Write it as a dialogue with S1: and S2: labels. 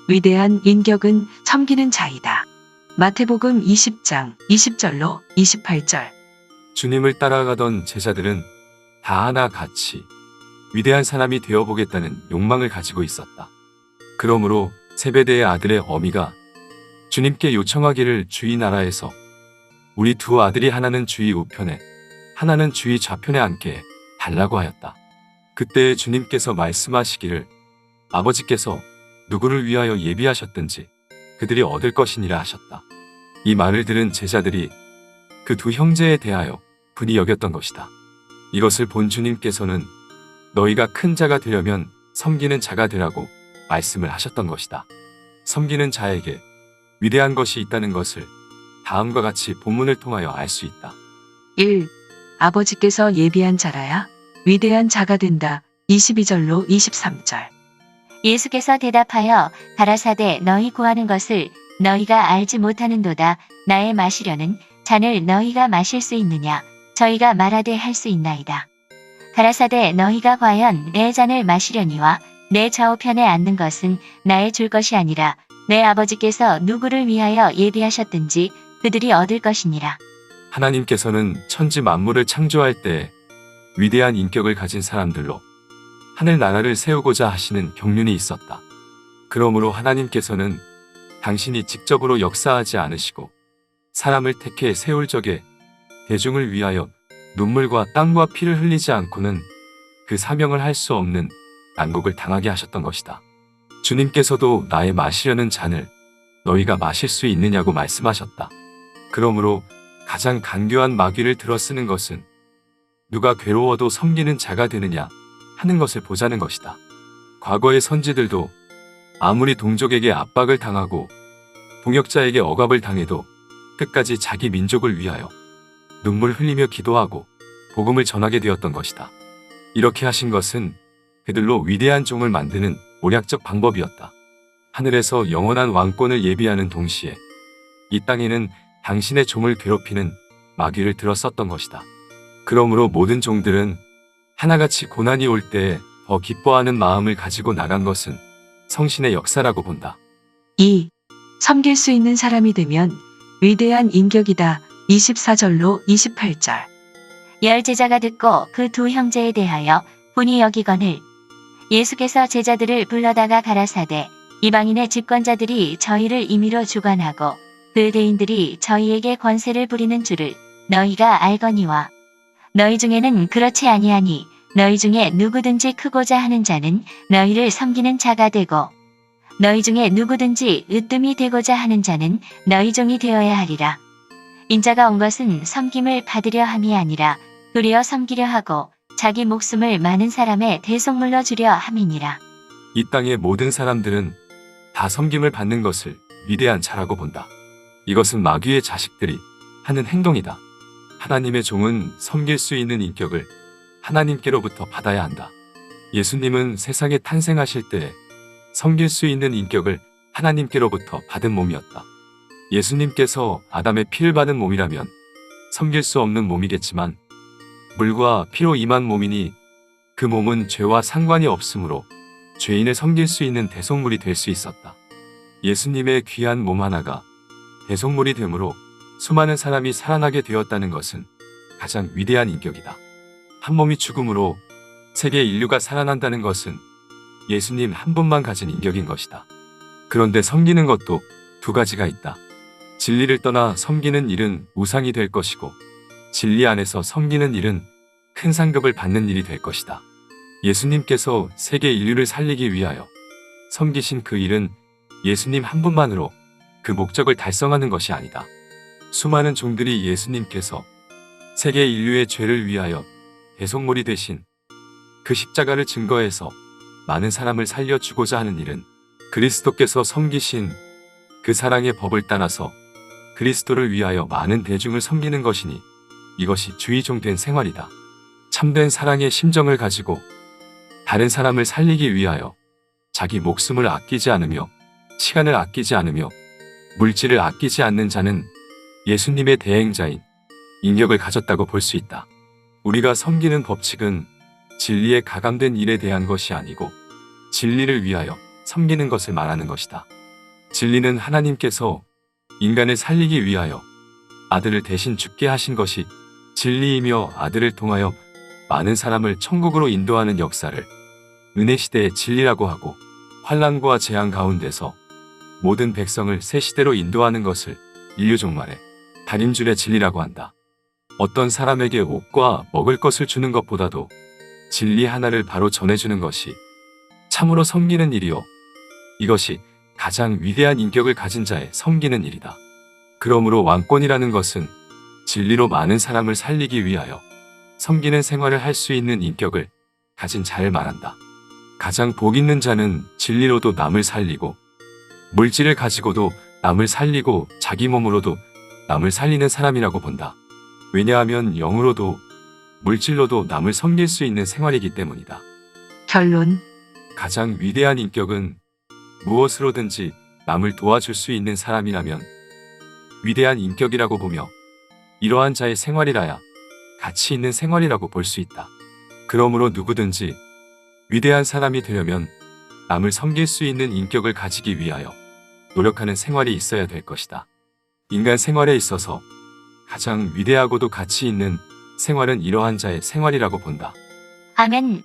S1: 위대한 인격은 섬기는 자이다. 마태복음 20장 20절로 28절.
S2: 주님을 따라가던 제자들은 다 하나같이 위대한 사람이 되어보겠다는 욕망을 가지고 있었다. 그러므로 세베대의 아들의 어미가 주님께 요청하기를 주의 나라에서 우리 두 아들이 하나는 주의 우편에 하나는 주의 좌편에 앉게 달라고 하였다. 그때 주님께서 말씀하시기를 아버지께서 누구를 위하여 예비하셨든지 그들이 얻을 것이니라 하셨다. 이 말을 들은 제자들이 그 두 형제에 대하여 분이 여겼던 것이다. 이것을 본 주님께서는 너희가 큰 자가 되려면 섬기는 자가 되라고 말씀을 하셨던 것이다. 섬기는 자에게 위대한 것이 있다는 것을 다음과 같이 본문을 통하여 알 수 있다.
S1: 1. 아버지께서 예비한 자라야 위대한 자가 된다. 22절로 23절.
S3: 예수께서 대답하여 가라사대 너희 구하는 것을 너희가 알지 못하는도다. 나의 마시려는 잔을 너희가 마실 수 있느냐? 저희가 말하되 할 수 있나이다. 가라사대 너희가 과연 내 잔을 마시려니와 내 좌우편에 앉는 것은 나의 줄 것이 아니라 내 아버지께서 누구를 위하여 예비하셨든지 그들이 얻을 것이니라.
S2: 하나님께서는 천지 만물을 창조할 때 위대한 인격을 가진 사람들로 하늘나라를 세우고자 하시는 경륜이 있었다. 그러므로 하나님께서는 당신이 직접으로 역사하지 않으시고 사람을 택해 세울 적에 대중을 위하여 눈물과 땀과 피를 흘리지 않고는 그 사명을 할 수 없는 난국을 당하게 하셨던 것이다. 주님께서도 나의 마시려는 잔을 너희가 마실 수 있느냐고 말씀하셨다. 그러므로 가장 간교한 마귀를 들어쓰는 것은 누가 괴로워도 섬기는 자가 되느냐 하는 것을 보자는 것이다. 과거의 선지들도 아무리 동족에게 압박을 당하고 동역자에게 억압을 당해도 끝까지 자기 민족을 위하여 눈물 흘리며 기도하고 복음을 전하게 되었던 것이다. 이렇게 하신 것은 그들로 위대한 종을 만드는 모략적 방법이었다. 하늘에서 영원한 왕권을 예비하는 동시에 이 땅에는 당신의 종을 괴롭히는 마귀를 들어썼던 것이다. 그러므로 모든 종들은 하나같이 고난이 올 때에 더 기뻐하는 마음을 가지고 나간 것은 성신의 역사라고 본다.
S1: 2. 섬길 수 있는 사람이 되면 위대한 인격이다. 24절로 28절.
S3: 열 제자가 듣고 그 두 형제에 대하여 분이 여기거늘 예수께서 제자들을 불러다가 가라사대 이방인의 집권자들이 저희를 임의로 주관하고 그 대인들이 저희에게 권세를 부리는 줄을 너희가 알거니와 너희 중에는 그렇지 아니하니 너희 중에 누구든지 크고자 하는 자는 너희를 섬기는 자가 되고 너희 중에 누구든지 으뜸이 되고자 하는 자는 너희 종이 되어야 하리라. 인자가 온 것은 섬김을 받으려 함이 아니라 도리어 섬기려 하고 자기 목숨을 많은 사람의 대속물로 주려 함이니라.
S2: 이 땅의 모든 사람들은 다 섬김을 받는 것을 위대한 자라고 본다. 이것은 마귀의 자식들이 하는 행동이다. 하나님의 종은 섬길 수 있는 인격을 하나님께로부터 받아야 한다. 예수님은 세상에 탄생하실 때 섬길 수 있는 인격을 하나님께로부터 받은 몸이었다. 예수님께서 아담의 피를 받은 몸이라면 섬길 수 없는 몸이겠지만 물과 피로 임한 몸이니 그 몸은 죄와 상관이 없으므로 죄인을 섬길 수 있는 대속물이 될 수 있었다. 예수님의 귀한 몸 하나가 대속물이 되므로 수많은 사람이 살아나게 되었다는 것은 가장 위대한 인격이다. 한 몸이 죽음으로 세계 인류가 살아난다는 것은 예수님 한 분만 가진 인격인 것이다. 그런데 섬기는 것도 두 가지가 있다. 진리를 떠나 섬기는 일은 우상이 될 것이고 진리 안에서 섬기는 일은 큰 상급을 받는 일이 될 것이다. 예수님께서 세계 인류를 살리기 위하여 섬기신 그 일은 예수님 한 분만으로 그 목적을 달성하는 것이 아니다. 수많은 종들이 예수님께서 세계 인류의 죄를 위하여 대속물이 되신 그 십자가를 증거해서 많은 사람을 살려주고자 하는 일은 그리스도께서 섬기신 그 사랑의 법을 따라서 그리스도를 위하여 많은 대중을 섬기는 것이니 이것이 주의 종된 생활이다. 참된 사랑의 심정을 가지고 다른 사람을 살리기 위하여 자기 목숨을 아끼지 않으며 시간을 아끼지 않으며 물질을 아끼지 않는 자는 예수님의 대행자인 인격을 가졌다고 볼 수 있다. 우리가 섬기는 법칙은 진리에 가감된 일에 대한 것이 아니고 진리를 위하여 섬기는 것을 말하는 것이다. 진리는 하나님께서 인간을 살리기 위하여 아들을 대신 죽게 하신 것이 진리이며 아들을 통하여 많은 사람을 천국으로 인도하는 역사를 은혜 시대의 진리라고 하고 환난과 재앙 가운데서 모든 백성을 새 시대로 인도하는 것을 인류 종말의 다림줄의 진리라고 한다. 어떤 사람에게 옷과 먹을 것을 주는 것보다도 진리 하나를 바로 전해주는 것이 참으로 섬기는 일이요. 이것이 가장 위대한 인격을 가진 자의 섬기는 일이다. 그러므로 왕권이라는 것은 진리로 많은 사람을 살리기 위하여 섬기는 생활을 할 수 있는 인격을 가진 자를 말한다. 가장 복 있는 자는 진리로도 남을 살리고 물질을 가지고도 남을 살리고 자기 몸으로도 남을 살리는 사람이라고 본다. 왜냐하면 영으로도 물질로도 남을 섬길 수 있는 생활이기 때문이다.
S1: 결론.
S2: 가장 위대한 인격은 무엇으로든지 남을 도와줄 수 있는 사람이라면 위대한 인격이라고 보며 이러한 자의 생활이라야 가치 있는 생활이라고 볼 수 있다. 그러므로 누구든지 위대한 사람이 되려면 남을 섬길 수 있는 인격을 가지기 위하여 노력하는 생활이 있어야 될 것이다. 인간 생활에 있어서 가장 위대하고도 가치 있는 생활은 이러한 자의 생활이라고 본다.
S3: 아멘.